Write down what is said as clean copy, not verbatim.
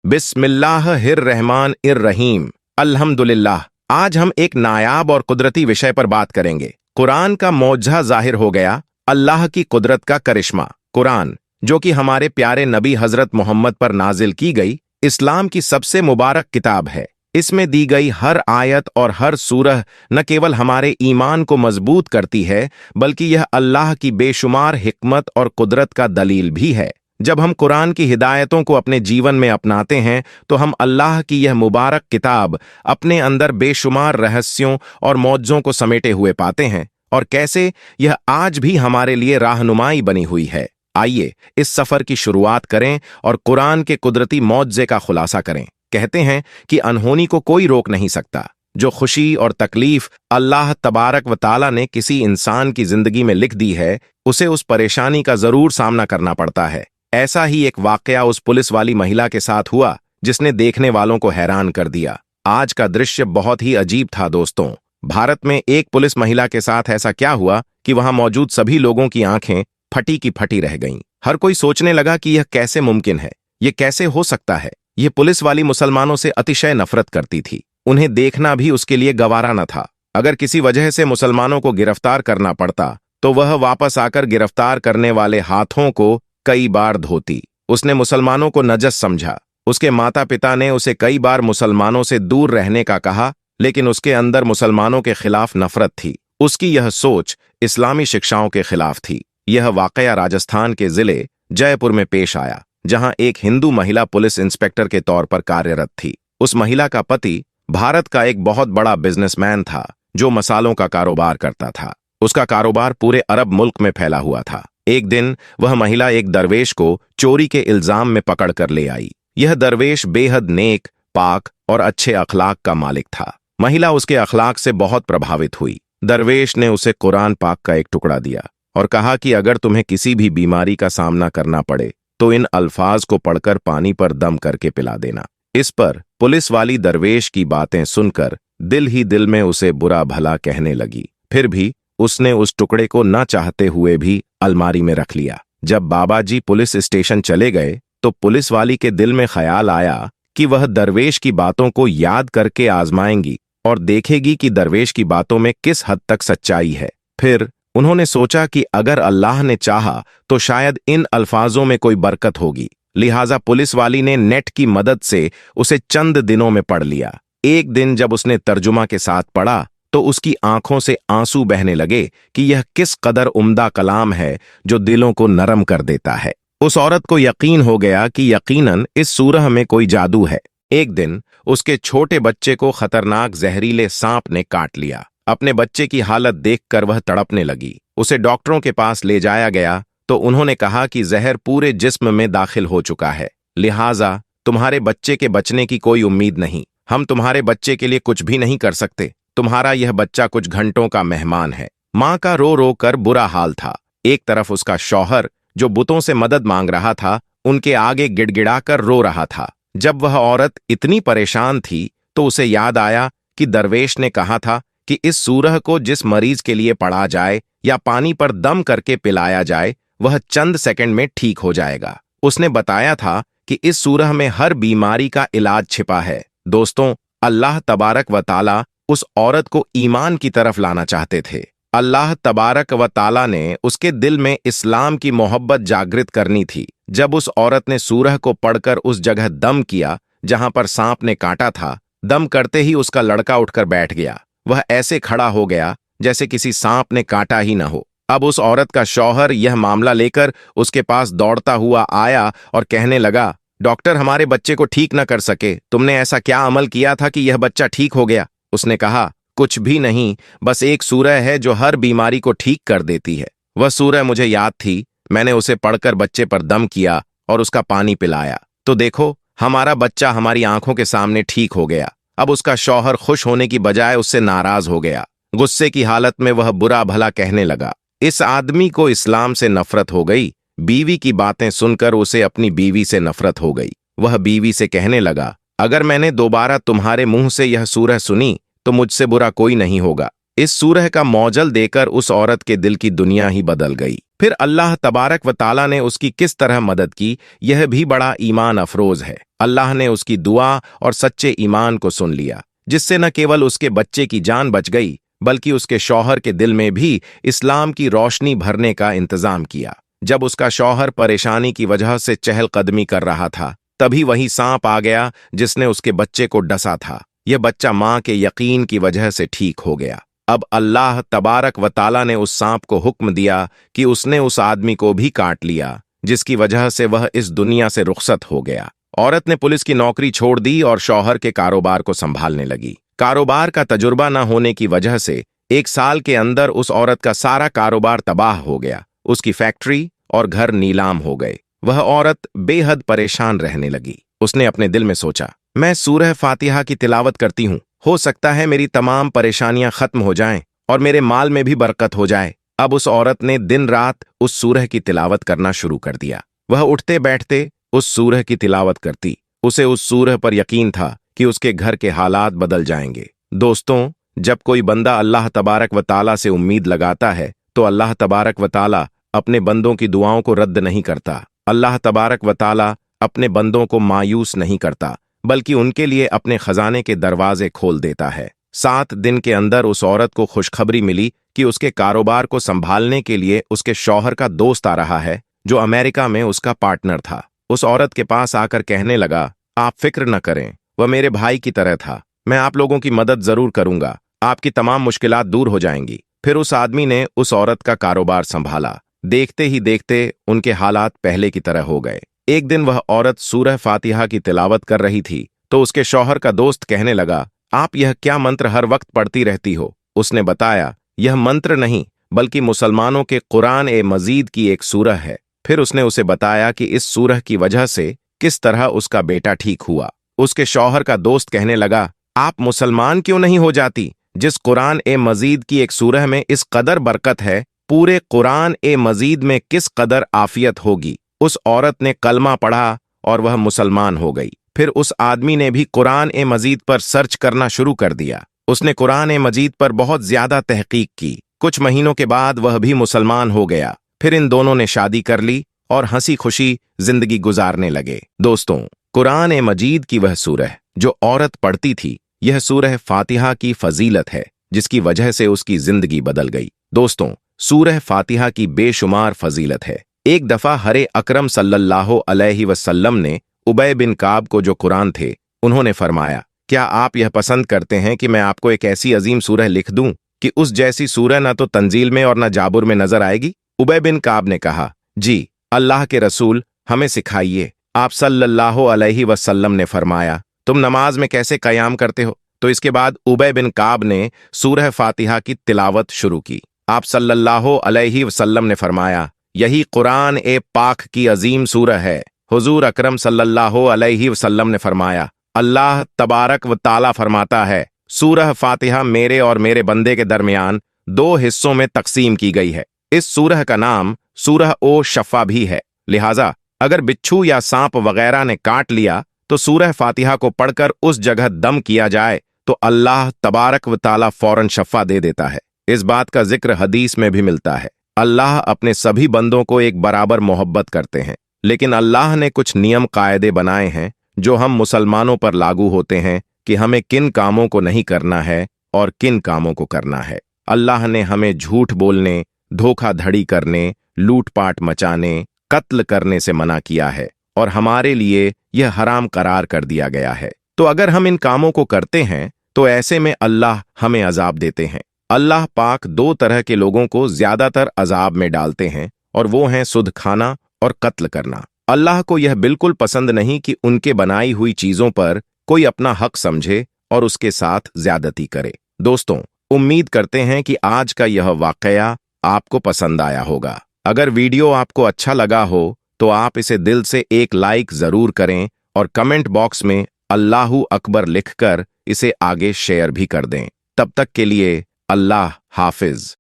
बिस्मिल्लाहिर्रहमानिर्रहीम। अल्हम्दुलिल्लाह। आज हम एक नायाब और कुदरती विषय पर बात करेंगे। कुरान का मौजज़ा जाहिर हो गया, अल्लाह की कुदरत का करिश्मा। कुरान, जो कि हमारे प्यारे नबी हजरत मोहम्मद पर नाजिल की गई, इस्लाम की सबसे मुबारक किताब है। इसमें दी गई हर आयत और हर सूरह न केवल हमारे ईमान को मजबूत करती है, बल्कि यह अल्लाह की बेशुमार हिकमत और कुदरत का दलील भी है। जब हम कुरान की हिदायतों को अपने जीवन में अपनाते हैं, तो हम अल्लाह की यह मुबारक किताब अपने अंदर बेशुमार रहस्यों और मौजज़ों को समेटे हुए पाते हैं, और कैसे यह आज भी हमारे लिए राहनुमाई बनी हुई है। आइए इस सफर की शुरुआत करें और कुरान के कुदरती मौजज़े का खुलासा करें। कहते हैं कि अनहोनी को कोई रोक नहीं सकता। जो खुशी और तकलीफ अल्लाह तबारक व ताला ने किसी इंसान की जिंदगी में लिख दी है, उसे उस परेशानी का जरूर सामना करना पड़ता है। ऐसा ही एक वाकया उस पुलिस वाली महिला के साथ हुआ, जिसने देखने वालों को हैरान कर दिया। आज का दृश्य बहुत ही अजीब था दोस्तों। भारत में एक पुलिस महिला के साथ ऐसा क्या हुआ कि वहां मौजूद सभी लोगों की आंखें फटी की फटी रह गईं। हर कोई सोचने लगा कि यह कैसे मुमकिन है, यह कैसे हो सकता है। यह पुलिस वाली मुसलमानों से अतिशय नफरत करती थी। उन्हें देखना भी उसके लिए गवारा न था। अगर किसी वजह से मुसलमानों को गिरफ्तार करना पड़ता, तो वह वापस आकर गिरफ्तार करने वाले हाथों को कई बार धोती। उसने मुसलमानों को नजस समझा। उसके माता पिता ने उसे कई बार मुसलमानों से दूर रहने का कहा, लेकिन उसके अंदर मुसलमानों के खिलाफ नफरत थी। उसकी यह सोच इस्लामी शिक्षाओं के खिलाफ थी। यह वाकया राजस्थान के जिले जयपुर में पेश आया, जहां एक हिंदू महिला पुलिस इंस्पेक्टर के तौर पर कार्यरत थी। उस महिला का पति भारत का एक बहुत बड़ा बिजनेसमैन था, जो मसालों का कारोबार करता था। उसका कारोबार पूरे अरब मुल्क में फैला हुआ था। एक दिन वह महिला एक दरवेश को चोरी के इल्जाम में पकड़ कर ले आई। यह दरवेश बेहद नेक, पाक और अच्छे अखलाक का मालिक था। महिला उसके अखलाक से बहुत प्रभावित हुई। दरवेश ने उसे कुरान पाक का एक टुकड़ा दिया और कहा कि अगर तुम्हें किसी भी बीमारी का सामना करना पड़े, तो इन अल्फाज को पढ़कर पानी पर दम करके पिला देना। इस पर पुलिस वाली दरवेश की बातें सुनकर दिल ही दिल में उसे बुरा भला कहने लगी। फिर भी उसने उस टुकड़े को न चाहते हुए भी अलमारी में रख लिया। जब बाबा जी पुलिस स्टेशन चले गए, तो पुलिस वाली के दिल में ख्याल आया कि वह दरवेश की बातों को याद करके आजमाएंगी और देखेगी कि दरवेश की बातों में किस हद तक सच्चाई है। फिर उन्होंने सोचा कि अगर अल्लाह ने चाहा तो शायद इन अल्फाजों में कोई बरकत होगी। लिहाजा पुलिस वाली ने नेट की मदद से उसे चंद दिनों में पढ़ लिया। एक दिन जब उसने तर्जुमा के साथ पढ़ा, तो उसकी आंखों से आंसू बहने लगे कि यह किस कदर उम्दा कलाम है, जो दिलों को नरम कर देता है। उस औरत को यकीन हो गया कि यकीनन इस सूरह में कोई जादू है। एक दिन उसके छोटे बच्चे को खतरनाक जहरीले सांप ने काट लिया। अपने बच्चे की हालत देखकर वह तड़पने लगी। उसे डॉक्टरों के पास ले जाया गया, तो उन्होंने कहा कि जहर पूरे जिस्म में दाखिल हो चुका है, लिहाजा तुम्हारे बच्चे के बचने की कोई उम्मीद नहीं। हम तुम्हारे बच्चे के लिए कुछ भी नहीं कर सकते। तुम्हारा यह बच्चा कुछ घंटों का मेहमान है। मां का रो रो कर बुरा हाल था। एक तरफ उसका शौहर, जो बुतों से मदद मांग रहा था, उनके आगे गिड़गिड़ाकर रो रहा था। जब वह औरत इतनी परेशान थी, तो उसे याद आया कि दरवेश ने कहा था कि इस सूरह को जिस मरीज के लिए पढ़ा जाए या पानी पर दम करके पिलाया जाए, वह चंद सेकंड में ठीक हो जाएगा। उसने बताया था कि इस सूरह में हर बीमारी का इलाज छिपा है। दोस्तों, अल्लाह तबारक व ताला उस औरत को ईमान की तरफ लाना चाहते थे। अल्लाह तबारक व ताला ने उसके दिल में इस्लाम की मोहब्बत जागृत करनी थी। जब उस औरत ने सूरह को पढ़कर उस जगह दम किया जहां पर सांप ने काटा था, दम करते ही उसका लड़का उठकर बैठ गया। वह ऐसे खड़ा हो गया जैसे किसी सांप ने काटा ही न हो। अब उस औरत का शौहर यह मामला लेकर उसके पास दौड़ता हुआ आया और कहने लगा, डॉक्टर, हमारे बच्चे को ठीक न कर सके। तुमने ऐसा क्या अमल किया था कि यह बच्चा ठीक हो गया? उसने कहा, कुछ भी नहीं, बस एक सूरह है जो हर बीमारी को ठीक कर देती है। वह सूरह मुझे याद थी। मैंने उसे पढ़कर बच्चे पर दम किया और उसका पानी पिलाया, तो देखो, हमारा बच्चा हमारी आंखों के सामने ठीक हो गया। अब उसका शौहर खुश होने की बजाय उससे नाराज हो गया। गुस्से की हालत में वह बुरा भला कहने लगा। इस आदमी को इस्लाम से नफरत हो गई। बीवी की बातें सुनकर उसे अपनी बीवी से नफरत हो गई। वह बीवी से कहने लगा, अगर मैंने दोबारा तुम्हारे मुंह से यह सूरह सुनी, तो मुझसे बुरा कोई नहीं होगा। इस सूरह का मौजल देकर उस औरत के दिल की दुनिया ही बदल गई। फिर अल्लाह तबारक व ताला ने उसकी किस तरह मदद की, यह भी बड़ा ईमान अफरोज है। अल्लाह ने उसकी दुआ और सच्चे ईमान को सुन लिया, जिससे न केवल उसके बच्चे की जान बच गई, बल्कि उसके शौहर के दिल में भी इस्लाम की रोशनी भरने का इंतजाम किया। जब उसका शौहर परेशानी की वजह से चहलकदमी कर रहा था, तभी वही सांप आ गया जिसने उसके बच्चे को डसा था। यह बच्चा मां के यकीन की वजह से ठीक हो गया। अब अल्लाह तबारक व ताला ने उस सांप को हुक्म दिया कि उसने उस आदमी को भी काट लिया, जिसकी वजह से वह इस दुनिया से रुखसत हो गया। औरत ने पुलिस की नौकरी छोड़ दी और शौहर के कारोबार को संभालने लगी। कारोबार का तजुर्बा न होने की वजह से 1 साल के अंदर उस औरत का सारा कारोबार तबाह हो गया। उसकी फैक्ट्री और घर नीलाम हो गए। वह औरत बेहद परेशान रहने लगी। उसने अपने दिल में सोचा, मैं सूरह फातिहा की तिलावत करती हूँ, हो सकता है मेरी तमाम परेशानियां खत्म हो जाएं और मेरे माल में भी बरकत हो जाए। अब उस औरत ने दिन रात उस सूरह की तिलावत करना शुरू कर दिया। वह उठते बैठते उस सूरह की तिलावत करती। उसे उस सूरह पर यकीन था कि उसके घर के हालात बदल जाएंगे। दोस्तों, जब कोई बंदा अल्लाह तबारक व ताला से उम्मीद लगाता है तो अल्लाह तबारक व ताला अपने बंदों की दुआओं को रद्द नहीं करता। अल्लाह तबारक व ताला अपने बंदों को मायूस नहीं करता, बल्कि उनके लिए अपने खजाने के दरवाजे खोल देता है। 7 दिन के अंदर उस औरत को खुशखबरी मिली कि उसके कारोबार को संभालने के लिए उसके शौहर का दोस्त आ रहा है, जो अमेरिका में उसका पार्टनर था। उस औरत के पास आकर कहने लगा, आप फिक्र न करें, वह मेरे भाई की तरह था। मैं आप लोगों की मदद जरूर करूंगा, आपकी तमाम मुश्किलात दूर हो जाएंगी। फिर उस आदमी ने उस औरत का कारोबार संभाला। देखते ही देखते उनके हालात पहले की तरह हो गए। एक दिन वह औरत सूरह फातिहा की तिलावत कर रही थी तो उसके शौहर का दोस्त कहने लगा, आप यह क्या मंत्र हर वक्त पढ़ती रहती हो? उसने बताया, यह मंत्र नहीं बल्कि मुसलमानों के कुरान ए मजीद की एक सूरह है। फिर उसने उसे बताया कि इस सूरह की वजह से किस तरह उसका बेटा ठीक हुआ। उसके शौहर का दोस्त कहने लगा, आप मुसलमान क्यों नहीं हो जाती? जिस कुरान ए मजीद की एक सूरह में इस कदर बरकत है, पूरे कुरान ए मजीद में किस कदर आफियत होगी। उस औरत ने कलमा पढ़ा और वह मुसलमान हो गई। फिर उस आदमी ने भी कुरान ए मजीद पर सर्च करना शुरू कर दिया। उसने कुरान ए मजीद पर बहुत ज्यादा तहकीक की। कुछ महीनों के बाद वह भी मुसलमान हो गया। फिर इन दोनों ने शादी कर ली और हंसी खुशी जिंदगी गुजारने लगे। दोस्तों, कुरान ए मजीद की वह सूरह जो औरत पढ़ती थी, यह सूरह फातिहा की फजीलत है, जिसकी वजह से उसकी जिंदगी बदल गई। दोस्तों, सूरह फातिहा की बेशुमार फजीलत है। एक दफा हरे अकरम सल्लल्लाहु अलैहि वसल्लम ने उबय बिन काब को जो कुरान थे, उन्होंने फरमाया, क्या आप यह पसंद करते हैं कि मैं आपको एक ऐसी अजीम सूरह लिख दूं कि उस जैसी सूरह न तो तंजील में और न जाबुर में नजर आएगी? उबय बिन काब ने कहा, जी अल्लाह के रसूल, हमें सिखाइए। आप सल्लल्लाहु अलैहि वसल्लम ने फरमाया, तुम नमाज में कैसे कयाम करते हो? तो इसके बाद उबय बिन काब ने सूरह फातिहा की तिलावत शुरू की। आप सल्लल्लाहु अलैहि वसल्लम ने फरमाया, यही कुरान ए पाक की अजीम सूरह है। हुजूर अकरम सल्लल्लाहु अलैहि वसल्लम ने फरमाया, अल्लाह तबारक व ताला फरमाता है, सूरह फातिहा मेरे और मेरे बंदे के दरमियान 2 हिस्सों में तकसीम की गई है। इस सूरह का नाम सूरह ओ शफ़ा भी है। लिहाजा अगर बिच्छू या सांप वगैरह ने काट लिया तो सूरह फातिहा को पढ़कर उस जगह दम किया जाए तो अल्लाह तबारक व ताला फौरन शफ़ा दे देता है। इस बात का जिक्र हदीस में भी मिलता है। अल्लाह अपने सभी बंदों को एक बराबर मोहब्बत करते हैं, लेकिन अल्लाह ने कुछ नियम कायदे बनाए हैं जो हम मुसलमानों पर लागू होते हैं कि हमें किन कामों को नहीं करना है और किन कामों को करना है। अल्लाह ने हमें झूठ बोलने, धोखाधड़ी करने, लूटपाट मचाने, कत्ल करने से मना किया है और हमारे लिए यह हराम करार कर दिया गया है। तो अगर हम इन कामों को करते हैं तो ऐसे में अल्लाह हमें अजाब देते हैं। अल्लाह पाक 2 तरह के लोगों को ज्यादातर अजाब में डालते हैं और वो हैं सुध खाना और कत्ल करना। अल्लाह को यह बिल्कुल पसंद नहीं कि उनके बनाई हुई चीजों पर कोई अपना हक समझे और उसके साथ ज्यादती करे। दोस्तों, उम्मीद करते हैं कि आज का यह वाकया आपको पसंद आया होगा। अगर वीडियो आपको अच्छा लगा हो तो आप इसे दिल से एक लाइक जरूर करें और कमेंट बॉक्स में अल्लाहू अकबर लिखकर इसे आगे शेयर भी कर दें। तब तक के लिए अल्लाह हाफिज।